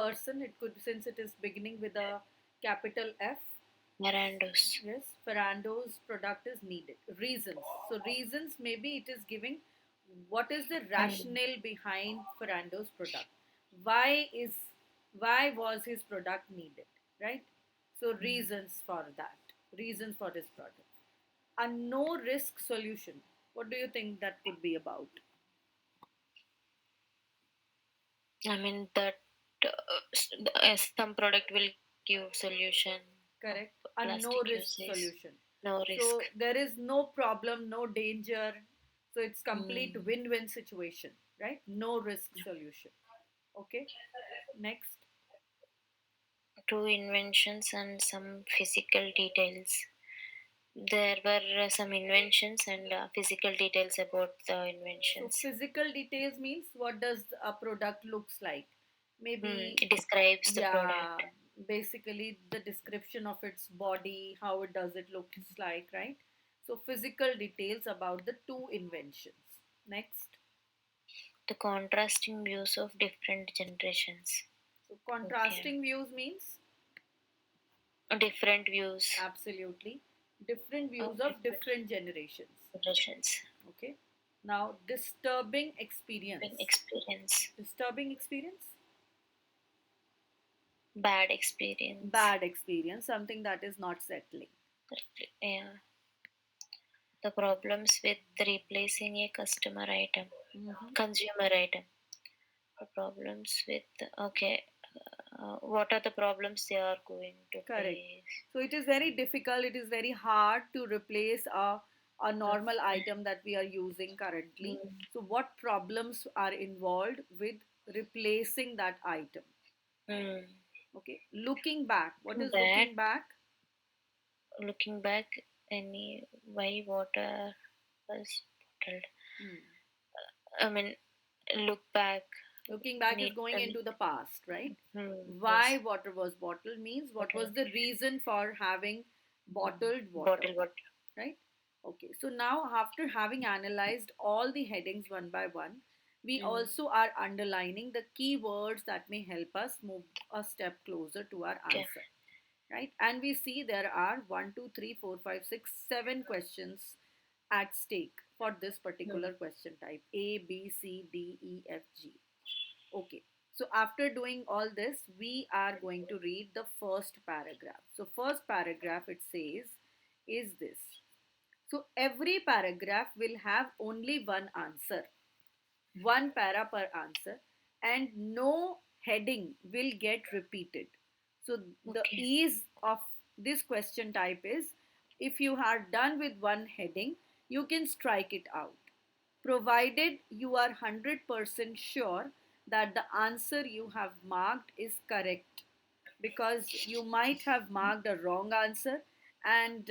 person. It could, since it is beginning with a capital F. Mirandos. Yes, Ferrando's product is needed. Reasons. So reasons, maybe it is giving what is the Hmm. rationale behind Ferrando's product. Why is why was his product needed, right? So Hmm. reasons for that. Reasons for his product. A no risk solution. What do you think that could be about? I mean that some product will give solution of Correct. A no plastic risk usage. solution. No risk. So there is no problem, no danger. So it's complete Hmm. win-win situation, right? No risk solution. Okay. Next. Two inventions and some physical details. There were some inventions and physical details about the So inventions. physical details means what does a product looks like? Maybe, It describes the yeah, product. basically the description of its body, how it does it looks like, right? So physical details about the two inventions. Next. The contrasting views of different generations. So Okay. contrasting views means Different views absolutely different of views of different different generations. generations. Okay. Now disturbing Been experience. experience. Disturbing experience? Bad experience. Bad experience, something that is not settling. Yeah. The problems with replacing a customer item, Hmm. consumer item. The problems with, okay, what are the problems they are going to Correct. face? So it is very difficult, it is very hard to replace a normal item that we are using currently. Mm. So what problems are involved with replacing that item? Mm. Okay. Looking back. What is That looking back? looking back, any why water was bottled. Hmm. I mean, look back. Looking back is Need going into the past, right? Why yes. water was bottled means what Bottle, was the reason for having bottled water, bottle water. right? Okay, so now after having analyzed all the headings one by one, we Mm. also are underlining the keywords that may help us move a step closer to our Okay. answer, right? And we see there are 1, 2, 3, 4, 5, 6, 7 questions at stake for this particular Mm. question type A, B, C, D, E, F, G. Okay, so after doing all this, we are going to read the first paragraph. So, first paragraph it says is this. So, every paragraph will have only one answer, one para per answer, and no heading will get repeated. So, the Okay. ease of this question type is if you are done with one heading, you can strike it out, provided you are 100% sure that the answer you have marked is correct, because you might have marked a wrong answer, and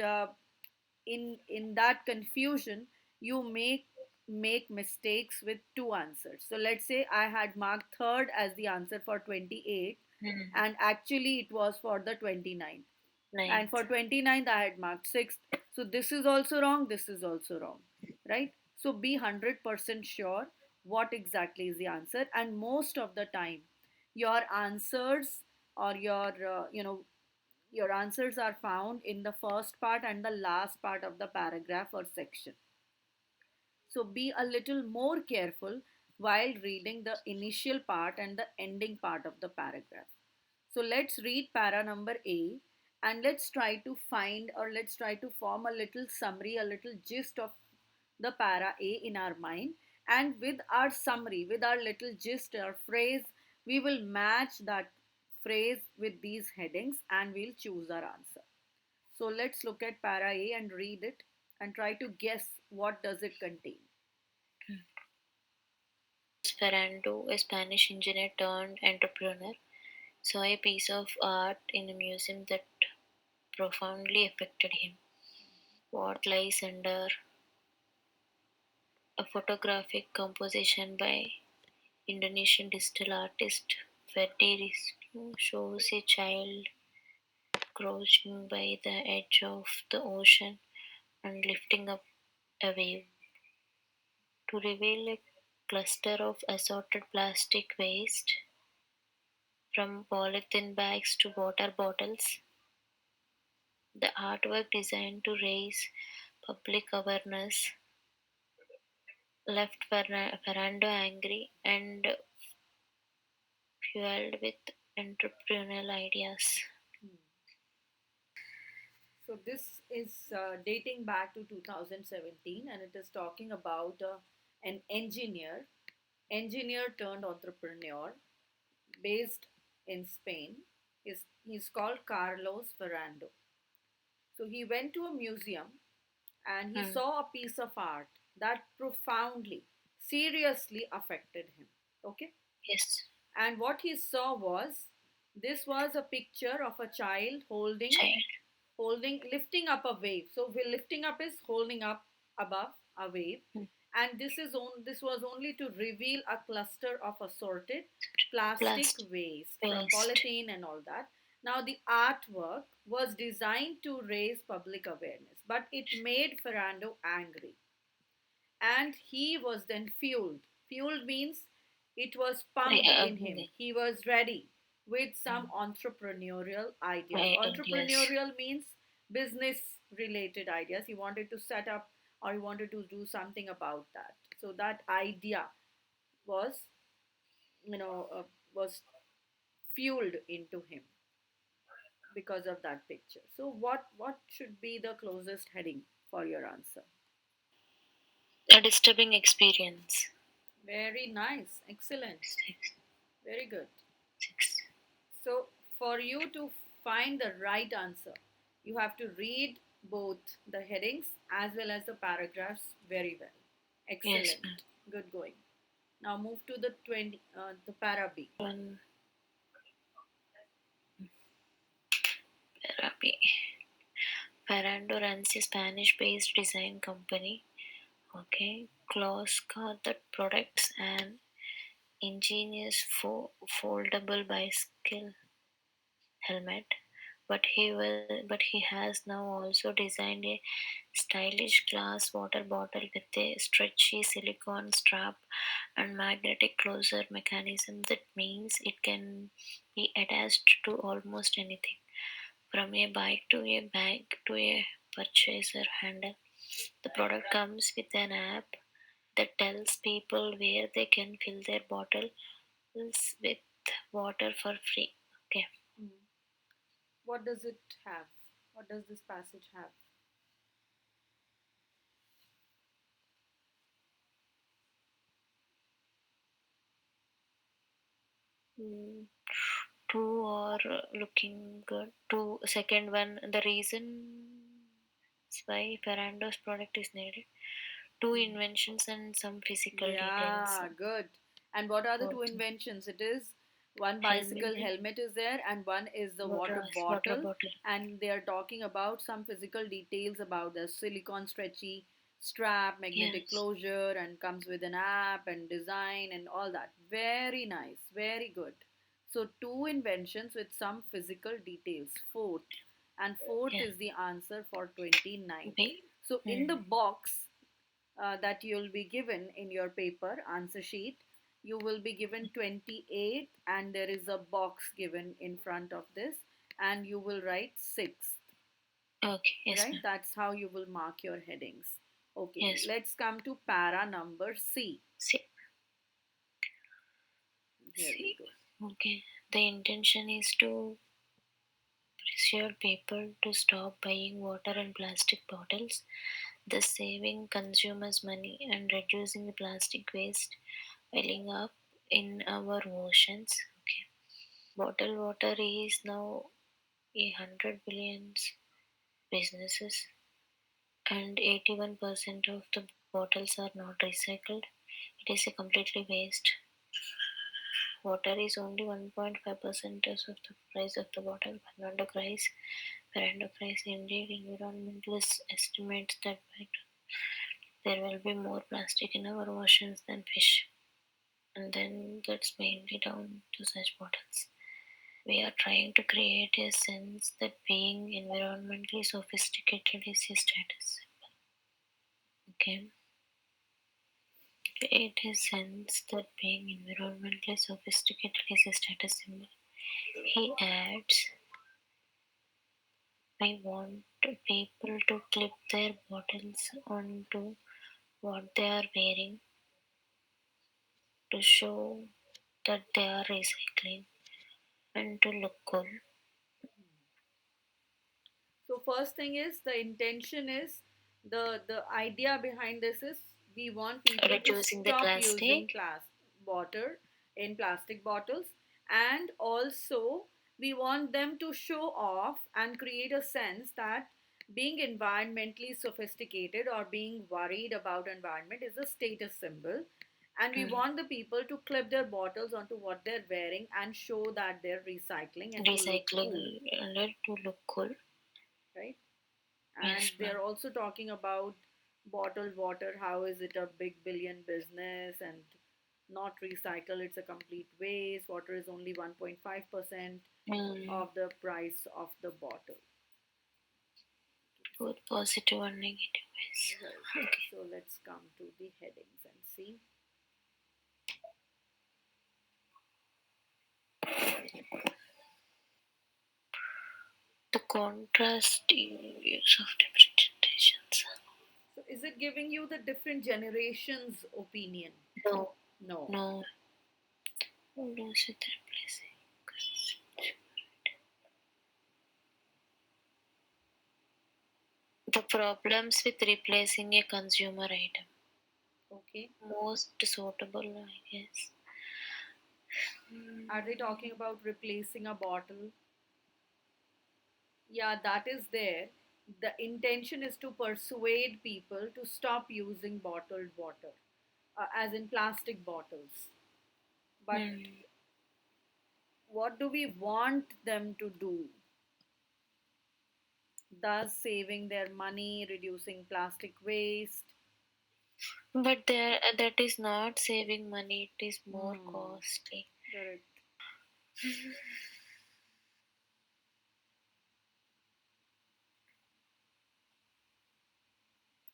in that confusion you make mistakes with two answers. So let's say I had marked third as the answer for 28, Mm. and actually it was for the 29th, and for Ninth. 29th I had marked 6th. So this is also wrong, this is also wrong, right? So be 100% sure what exactly is the answer, and most of the time your answers or your answers are found in the first part and the last part of the paragraph or section. So be a little more careful while reading the initial part and the ending part of the paragraph. So let's read para number A, and let's try to find, or let's try to form a little summary, a little gist of the para A in our mind. And with our summary, with our little gist or phrase, we will match that phrase with these headings and we'll choose our answer. So let's look at para A and read it and try to guess what does it contain. Esperanto, a Spanish engineer turned entrepreneur, saw a piece of art in a museum that profoundly affected him. What lies under a photographic composition by Indonesian digital artist Ferdi Rizky shows a child crouching by the edge of the ocean and lifting up a wave to reveal a cluster of assorted plastic waste. from polythene bags to water bottles. The artwork designed to raise public awareness left Ferrando angry and fueled with entrepreneurial ideas. Hmm. So this is dating back to 2017, and it is talking about an engineer turned entrepreneur based in Spain. He's called Carlos Ferrando. So he went to a museum and he Hmm. saw a piece of art that profoundly, seriously affected him. Okay? Yes, And what he saw was this was a picture of a child child. lifting up a wave. So lifting up is holding up above a wave, Hmm. and this was only to reveal a cluster of assorted plastic Plastic waste from waste. polythene and all that. Now the artwork was designed to raise public awareness, but it made Ferrando angry, and he was then fueled. Fueled means it was pumped in him. Okay. He was ready with some Hmm. entrepreneurial ideas. Ideas. Entrepreneurial means business related ideas. He wanted to set up or he wanted to do something about that. So that idea was, was fueled into him because of that picture. So what should be the closest heading for your answer? A disturbing experience. Very nice. Excellent. Six. Very good. Six. So, for you to find the right answer, you have to read both the headings as well as the paragraphs very well. Yes, ma'am. Excellent. Good going. Now move to the 20 the para B. One therapy. Ferrando runs a Spanish-based design company. Okay, Closca that products an ingenious foldable bicycle helmet, but he has now also designed a stylish glass water bottle with a stretchy silicone strap and magnetic closure mechanism that means it can be attached to almost anything, from a bike to a bag to a purchaser handle. The product comes with an app that tells people where they can fill their bottles with water for free. Okay. Mm. What does it have? What does this passage have? Mm, two are looking good. Two second one, the reason why Ferrando's product is needed. Two Mm. inventions and some physical details. Yeah, good. And what are the two Both inventions? It is one bicycle helmet, helmet is there, and one is the water water bottle. bottle. And they are talking about some physical details about the silicone stretchy strap, magnetic Yes. closure, and comes with an app and design and all that. Very nice, very good. So, two inventions with some physical details. Fourth, and fourth Yeah. is the answer for 29th. B. So, in the Mm. box, that you'll be given in your paper answer sheet, you will be given 28, and there is a box given in front of this, and you will write 6th, Okay. Yes, right? ma'am. That's how you will mark your headings. Okay, Yes. let's come to para number C. See. Here we See. go. Okay. The intention is to persuade people to stop buying water and plastic bottles, thus saving consumers money and reducing the plastic waste piling up in our oceans. Okay. Bottled water is now 100 billion businesses, and 81% of the bottles are not recycled. It is a completely waste. Water is only 1.5% of the price of the bottle. Per price, indeed, environmentalists estimate that there will be more plastic in our oceans than fish, and then that's mainly down to such bottles. We are trying to create a sense that being environmentally sophisticated is a status. Okay, create a sense that being environmentally sophisticated is a status symbol. He adds, I want people to clip their bottles onto what they are wearing to show that they are recycling and to look cool. So first thing is the intention is the idea behind this is we want people to Reducing the stop using plastic. water in plastic bottles, and also we want them to show off and create a sense that being environmentally sophisticated or being worried about environment is a status symbol, and we Mm. want the people to clip their bottles onto what they're wearing and show that they're recycling and to look cool, Recycling to look cool. right? And Yes, they're ma'am. also talking about bottled water, how is it a big billion business and not recycle, it's a complete waste, water is only 1.5% Mm. of the price of the bottle. Both positive and negative ways. Right. Okay. So let's come to the headings and see. The contrasting views of different generations. So is it giving you the different generations opinion? No, No. no. What does it replacing? The problems with replacing a consumer item. Okay. Most suitable, I guess. Are they talking about replacing a bottle? Yeah, that is there. The intention is to persuade people to stop using bottled water, as in plastic bottles. But Mm. what do we want them to do? Thus, saving their money, reducing plastic waste. But there, that is not saving money, it is more Hmm, costly. correct.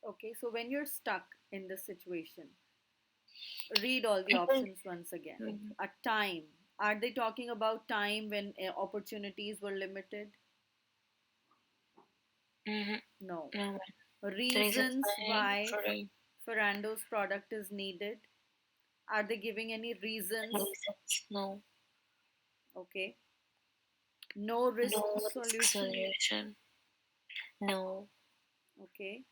Okay, so when you're stuck in this situation, read all the People, options once again. mm, A time. Are they talking about time when opportunities were limited? mhm, No. no, reasons Reasons why why for Ferrando's product is needed. Are they giving any reasons? reasons, no, Okay. No no risk risk solution. solution, no. Okay.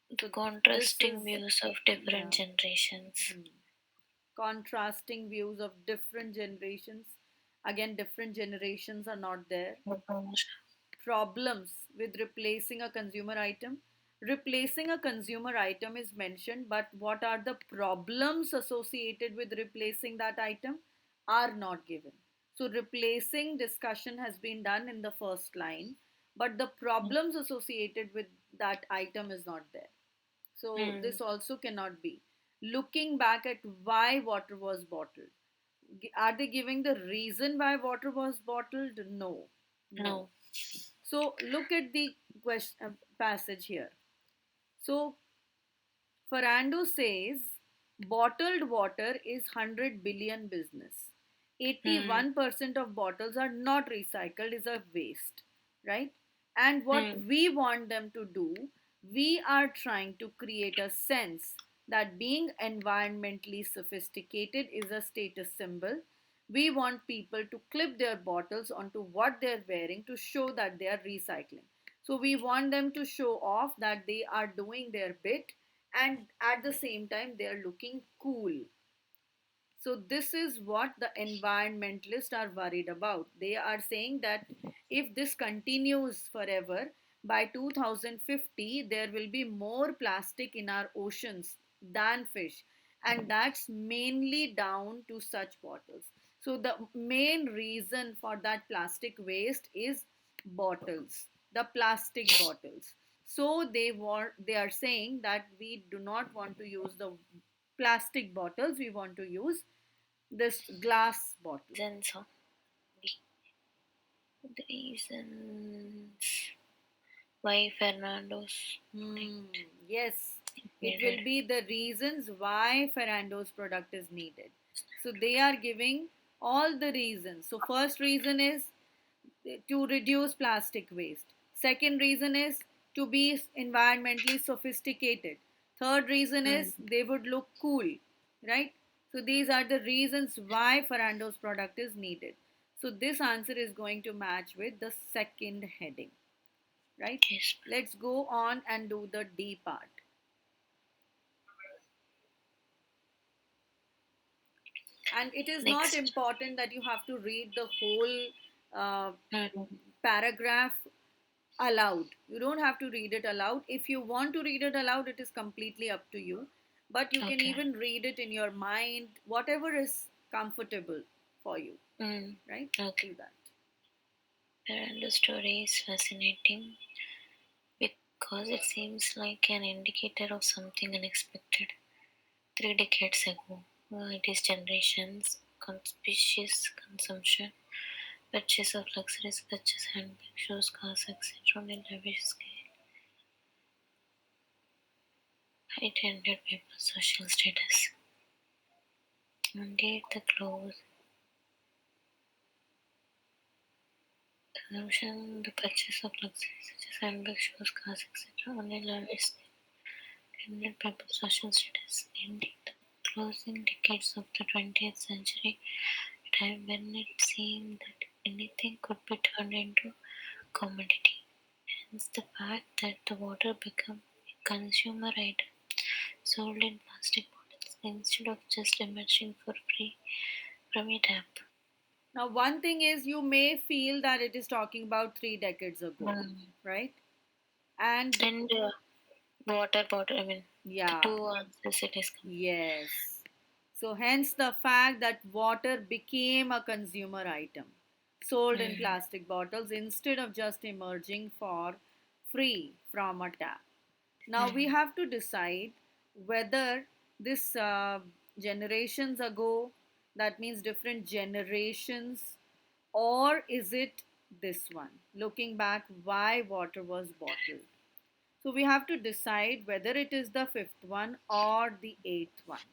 The So this contrasting is, views of different yeah. generations. Hmm. Contrasting views of different generations. Again, different generations are not there. Because, Problems with replacing a consumer item. Replacing a consumer item is mentioned, but what are the problems associated with replacing that item are not given. So, replacing discussion has been done in the first line, but the problems associated with that item is not there. So, mm, this also cannot be. Looking back at why water was bottled. Are they giving the reason why water was bottled? No. No. no, So look at the passage here. So Ferrando says bottled water is 100 billion business. mm, 81% of bottles are not recycled, is a waste, right? And what mm, we want them to do, we are trying to create a sense that being environmentally sophisticated is a status symbol. We want people to clip their bottles onto what they're wearing to show that they are recycling. So we want them to show off that they are doing their bit, and at the same time they are looking cool. So this is what the environmentalists are worried about. They are saying that if this continues forever, by 2050 there will be more plastic in our oceans than fish, and that's mainly down to such bottles. So the main reason for that plastic waste is bottles, the plastic bottles. So they are saying that we do not want to use the plastic bottles, we want to use this glass bottle. reasons of the reasons why Fernando's Hmm. Yes, it will needed. be the reasons why Ferrando's product is needed. So they are giving All the reasons. So, first reason is to reduce plastic waste. Second reason is to be environmentally sophisticated. Third reason Mm. is they would look cool, right? So these are the reasons why Ferrando's product is needed. So this answer is going to match with the second heading, right? Yes. Let's go on and do the D part. And it is not Next. important that you have to read the whole uh, Mm. paragraph aloud. You don't have to read it aloud. If you want to read it aloud, it is completely up to you. But you can Okay. even read it in your mind, whatever is comfortable for you, Mm. right? Okay. Do that. And the story is fascinating because it seems like an indicator of something unexpected. 3 decades ago, it is generations, conspicuous consumption, purchase of luxuries such as handbags, shoes, cars, etc. on a lavish scale, heightened people's social status. Indeed, the clothes consumption, the purchase of luxuries such as handbags, shoes, cars, etc. on a lavish scale, heightened people's social status. Indeed, the closing decades of the 20th century, a time when it seemed that anything could be turned into commodity. Hence, the fact that the water became a consumer item sold in plastic bottles instead of just emerging for free from a tap. Now, one thing is you may feel that it is talking about 3 decades ago, Mm. right? And And water bottle, I mean, the yeah, two answers it is coming. yes. So, hence the fact that water became a consumer item sold in Mm. plastic bottles instead of just emerging for free from a tap. Now, we Mm. have to decide whether this generations ago, that means different generations, or is it this one? Looking back, why water was bottled. So we have to decide whether it is the fifth one or the eighth one.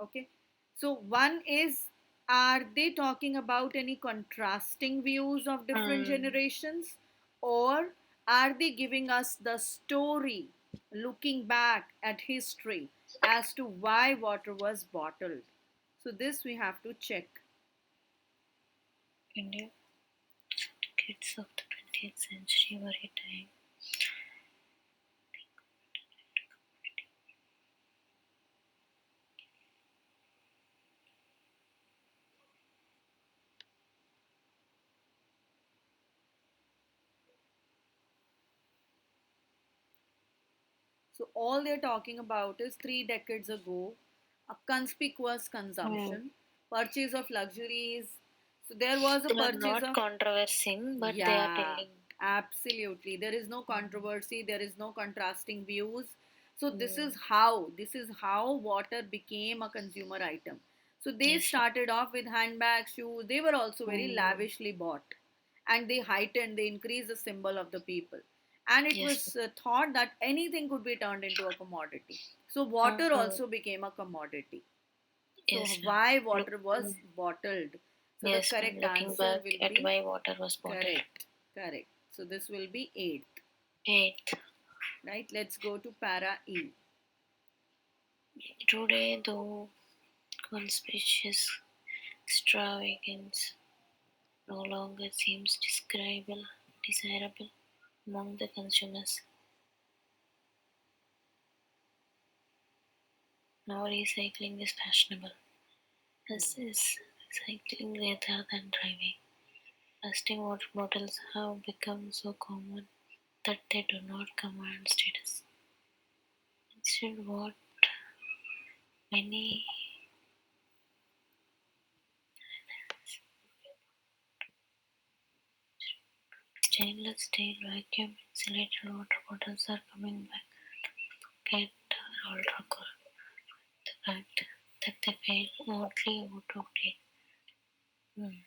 Okay. So one is, are they talking about any contrasting views of different Mm. generations, or are they giving us the story, looking back at history as to why water was bottled? So this we have to check. India, kids of the 20th century were a time. So all they're talking about is 3 decades ago, a conspicuous Mm. consumption, purchase of luxuries. So there was a They are purchase not of, controversing, but they are yeah, telling. absolutely. There is no Mm. controversy, there is no contrasting views. So Mm. this is how water became a consumer item. So they Yes. started off with handbags, shoes. They were also very Mm. lavishly bought, and they heightened, they increased the symbol of the people. And it Yes. was thought that anything could be turned into a commodity. So water Mm-hmm. also became a commodity. So Yes, ma'am. why Look, water was bottled? So the yes, ma'am. correct Looking answer back will at be why water was bottled. correct. Correct. So this will be eighth, Eighth, right? Let's go to para E. today, though conspicuous extravagance no longer seems desirable among the consumers. Now recycling is fashionable. This is recycling rather than driving. Plastic water bottles have become so common that they do not command status. Instead, what many stainless steel vacuum insulated water bottles are coming back at ultra cool. The fact that they feel oddly out of date. Hmm.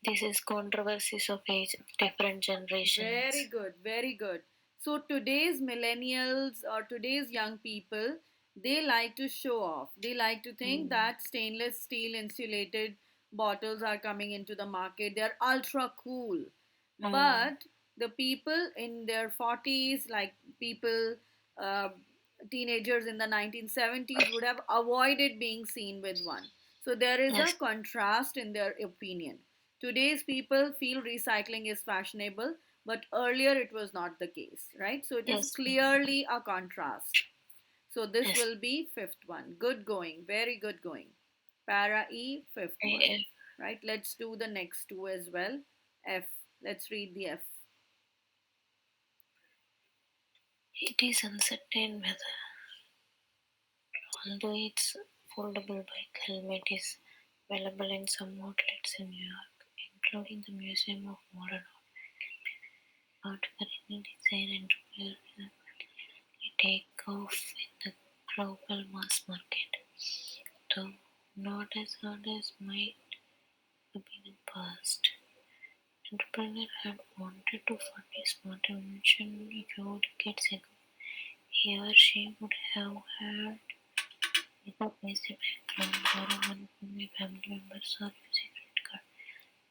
This is controversies of age, different Very generations. good, very good. So today's millennials or today's young people, They like to show off. They like to think mm, that stainless steel insulated bottles are coming into the market. They're ultra cool. mm, But the people in their 40s, like people, uh, teenagers in the 1970s, would have avoided being seen with one. So there is a yes, contrast in their opinion. Today's people feel recycling is fashionable, but earlier it was not the case, right? So it is yes, clearly a contrast. So this yes. will be fifth one. Good going. Very good going. Para E, fifth one. I, Right? Let's do the next two as well. F. Let's read the F. it is uncertain whether, although its foldable bike helmet is available in some outlets in New York, including the Museum of Modern Art, for any design entrepreneur to take off in the global mass market, though not as hard as might have been in the past. Entrepreneur had wanted to fund a smart invention a few decades ago. He or she would have had either place a bank loan, borrow money from a family members, or use a credit card.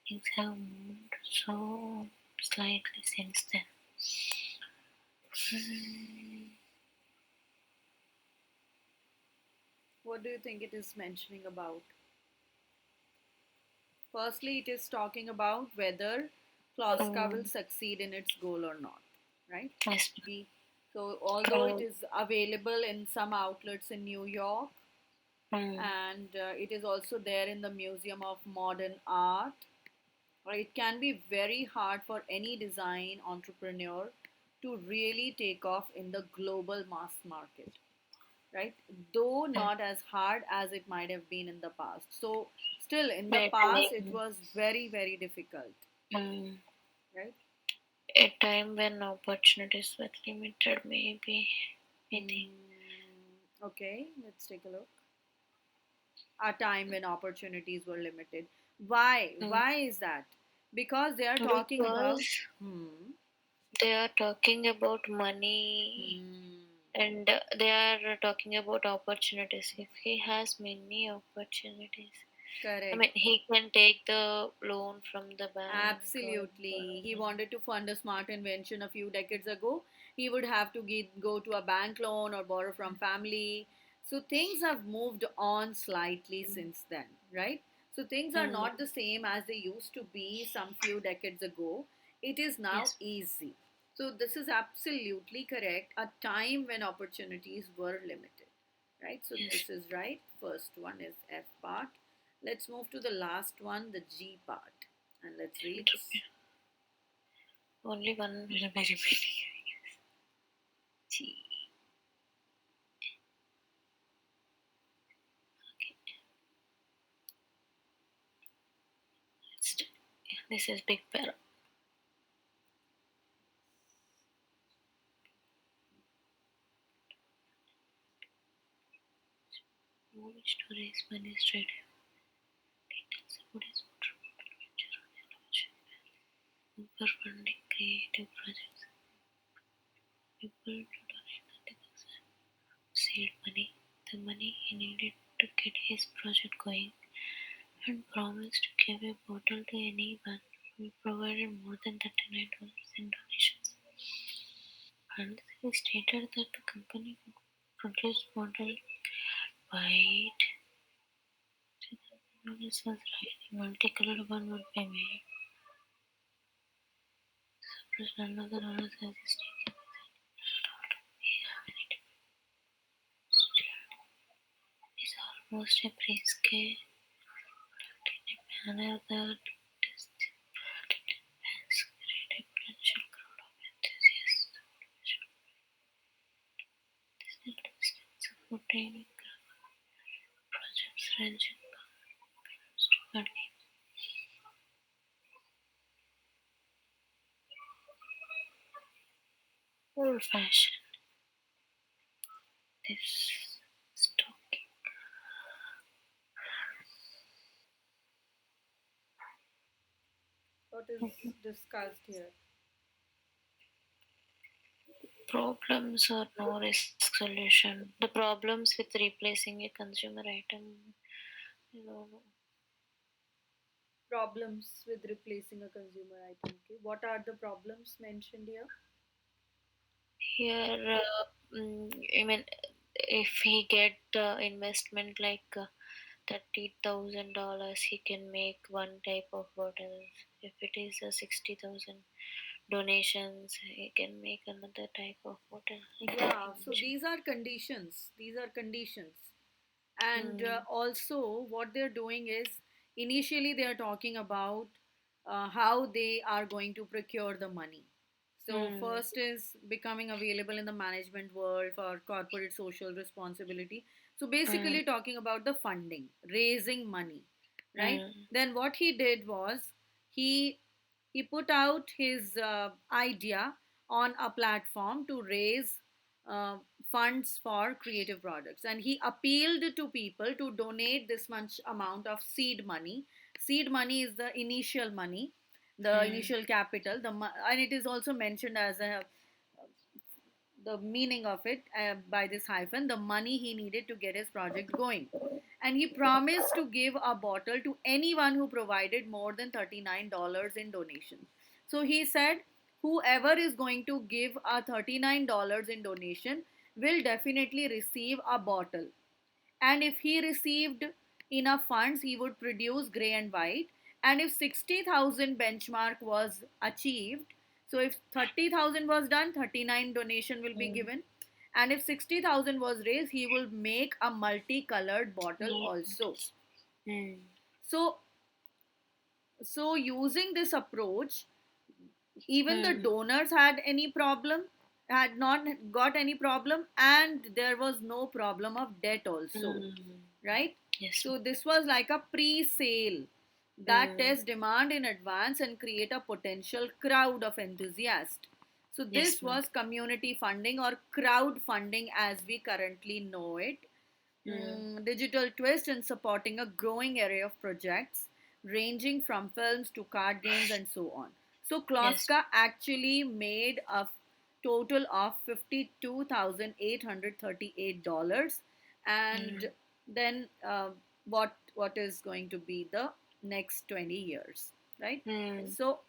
Things have moved so slightly since then. What do you think it is mentioning about? Firstly, it is talking about whether Kloska will Um, succeed in its goal or not, right? yes, We so although it uh, is available in some outlets in New York, um, and it is also there in the Museum of Modern Art, it can be very hard for any design entrepreneur to really take off in the global mass market, right? Though um, not as hard as it might have been in the past. So, still in the at past, it was very, very difficult, um, right? a time when opportunities were limited, maybe. I think. Okay, let's take a look. A time when opportunities were limited. Why? Mm. Why is that? Because they are talking about. Because Hmm. they are talking about money Hmm. and they are talking about opportunities. If he has many opportunities, I mean, Correct. he can take the loan from the bank or Absolutely. He wanted to fund a smart invention a few decades ago. He would have to go to a bank loan or borrow from family. So things have moved on slightly since then, right? So things are mm, not the same as they used to be some few decades ago. It is now yes, easy. So this is absolutely correct. A time when opportunities were limited, right? So yes. this is right. First one is F part. Let's move to the last one, the G part. And let's read. Only one will be remaining. Gee, okay. This is big para. Movies to raise money straight. Details about his motor venture on television. For funding creative projects. People to donate 30% seed money, the money he needed to get his project going, and promised to give a bottle to anyone who provided more than $39 in donations. And he stated that the company would produce model by it. The models was right. A multicolored one would be made. Suppress another owners as a stake. Is almost a prescale in a manner that has created a potential crowd of enthusiasts. This includes supporting projects ranging from card games, old fashioned. This stocking What is discussed here? Problems or no risk solution. The problems with replacing a consumer item. I don't know. Problems with replacing a consumer item. Okay, what are the problems mentioned here? Here, I mean, if he get investment like $30,000, he can make one type of bottles. If it is a 60,000 donations, he can make another type of bottle, like that he Yeah, so mentioned. these are conditions. These are conditions. And Hmm. also, what they're doing is initially they are talking about how they are going to procure the money. So, Hmm. first is becoming available in the management world for corporate social responsibility. So, Hmm. basically, talking about the funding, raising money, right? Hmm. Then, what he did was he he put out his idea on a platform to raise uh, funds for creative products, and he appealed to people to donate this much amount of seed money. Seed money is the initial money, the Hmm. initial capital, and it is also mentioned as a the meaning of it by this hyphen, the money he needed to get his project going. And he promised to give a bottle to anyone who provided more than $39 in donation. So he said, whoever is going to give a $39 in donation will definitely receive a bottle. And if he received enough funds, he would produce gray and white. And if 60,000 benchmark was achieved, so if 30,000 was done, 39 donation will be Hmm. given. And if 60,000 was raised, he will make a multicolored bottle Yeah. also. Hmm. So, so using this approach, even the Hmm. donors had any problem, had not got any problem, and there was no problem of debt also, Hmm. right? Yes. So this was like a pre-sale that Hmm. tests demand in advance and create a potential crowd of enthusiasts. So Yes, this ma'am. was community funding or crowdfunding as we currently know it. Hmm. Digital twist in supporting a growing array of projects ranging from films to card games and so on. So Yes. Kloska actually made a total of $52,838, Hmm. and then what is going to be the next 20 years, right? Hmm. So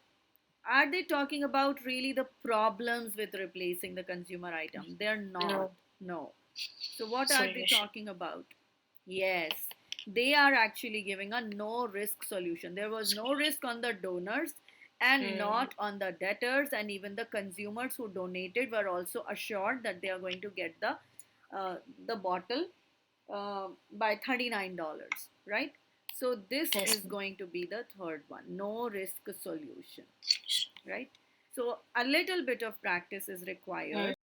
are they talking about really the problems with replacing the consumer item? They're not. No No. So, what are they solution. talking about? Yes, they are actually giving a no risk solution. There was no risk on the donors and Hmm. not on the debtors, and even the consumers who donated were also assured that they are going to get uh, the bottle by $39, right? So, this Yes, is ma'am. going to be the third one, no risk solution, right? So, a little bit of practice is Hmm. required